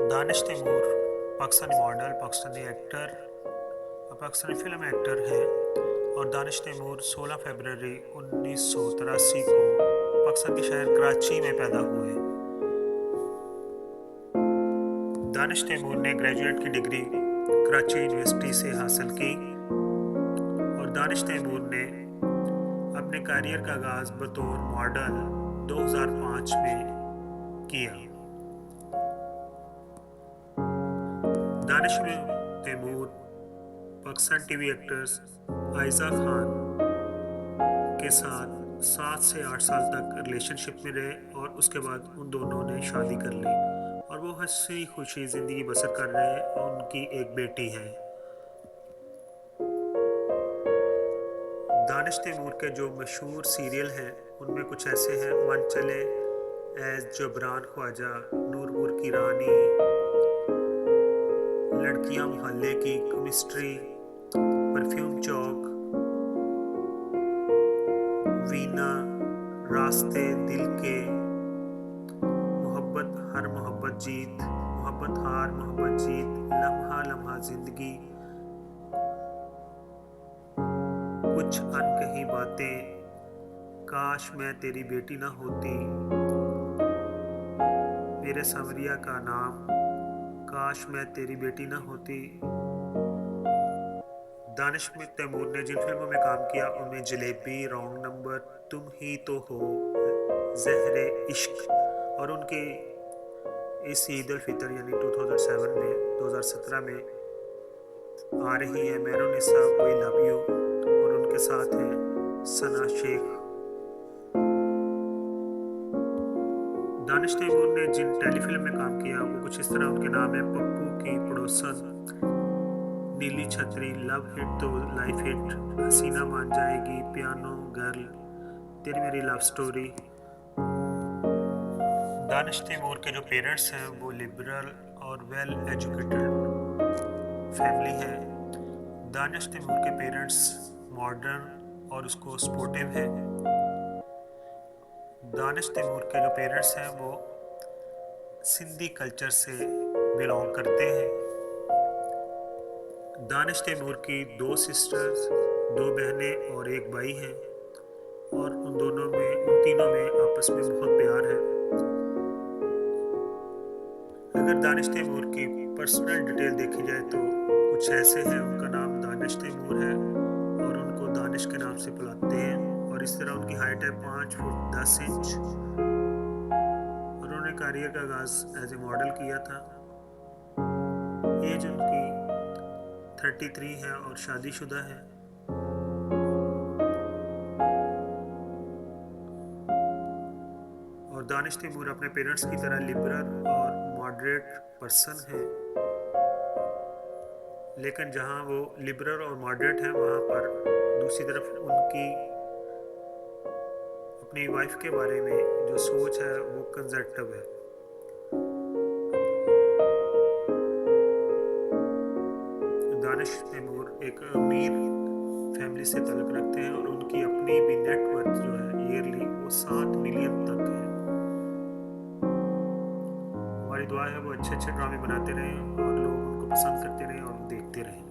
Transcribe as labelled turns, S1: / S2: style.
S1: Danish Taimur Pakistani model, Pakistani actor और Pakistani film actor हैं और दानिश तैमूर 16 फरवरी 1983 को पाकिस्तान के शहर कराची में पैदा हुए। दानिश तैमूर ने ग्रेजुएट की डिग्री कराची यूनिवर्सिटी से हासिल की और दानिश तैमूर ने अपने करियर का आगाज़ बतौर मॉडल 2005 में किया। दानिश तैमूर पाकिस्तान टीवी एक्टर्स आयशा खान के साथ 7 से 8 साल तक रिलेशनशिप में रहे और उसके बाद उन दोनों ने शादी कर ली और वो हंसी खुशी ज़िंदगी बसर कर रहे हैं और उनकी एक बेटी है। दानिश तैमूर के जो मशहूर सीरियल हैं उनमें कुछ ऐसे हैं: मन चले, एज जबरान ख्वाजा, नूरपुर की रानी, लड़कियां मोहल्ले की, केमिस्ट्री, परफ्यूम चौक, वीना, रास्ते दिल के, मोहब्बत हर मोहब्बत जीत, मोहब्बत हार मोहब्बत जीत, लम्हा लम्हा जिंदगी, कुछ अनकही बातें, काश मैं तेरी बेटी ना होती, मेरे सांवरिया का नाम, काश मैं तेरी बेटी ना होती। दानिश तैमूर ने जिन फिल्मों में काम किया उनमें जलेबी, रॉन्ग नंबर, तुम ही तो हो, ज़हरे इश्क और उनके इस ईद उल फितर यानी 2017 में आ रही है मेहरुनिसा वी लव यू और उनके साथ है सना शेख। दानिश तैमूर ने जिन टेलीफिल्म में काम किया वो कुछ इस तरह उनके नाम है: पप्पू की पड़ोसन, नीली छतरी, लव हिट तो लाइफ हिट, हसीना मान जाएगी, पियानो गर्ल, तेरी मेरी लव स्टोरी। दानिश तैमूर के जो पेरेंट्स हैं वो लिबरल और वेल एजुकेटेड फैमिली है। दानिश तैमूर के पेरेंट्स मॉडर्न और उसको सपोर्टिव है। दानिश तैमूर के जो पेरेंट्स हैं वो सिंधी कल्चर से बिलोंग करते हैं। दानिश तैमूर की 2 सिस्टर्स, 2 बहनें और 1 भाई हैं और उन तीनों में आपस में बहुत प्यार है। अगर दानिश तैमूर की पर्सनल डिटेल देखी जाए तो कुछ ऐसे हैं: उनका नाम दानिश तैमूर है और उनको दानिश के नाम से बुलाते हैं और इस तरह उनकी हाइट है 5 फुट 10 इंच। उन्होंने करियर का आगाज़ एज ए मॉडल किया था। एज उनकी 33 है और शादीशुदा है। और दानिश तैमूर अपने पेरेंट्स की तरह लिबरल और मॉडरेट पर्सन है, लेकिन जहां वो लिबरल और मॉडरेट है वहां पर दूसरी तरफ उनकी अपनी वाइफ के बारे में जो सोच है वो कंजर्वेटिव है। दानिश तैमूर एक अमीर फैमिली से ताल्लुक़ रखते हैं और उनकी अपनी भी नेटवर्थ जो है ईयरली वो 7 मिलियन तक है। हमारी दुआ है वो अच्छे अच्छे ड्रामे बनाते रहें और लोग उनको पसंद करते रहें और देखते रहें।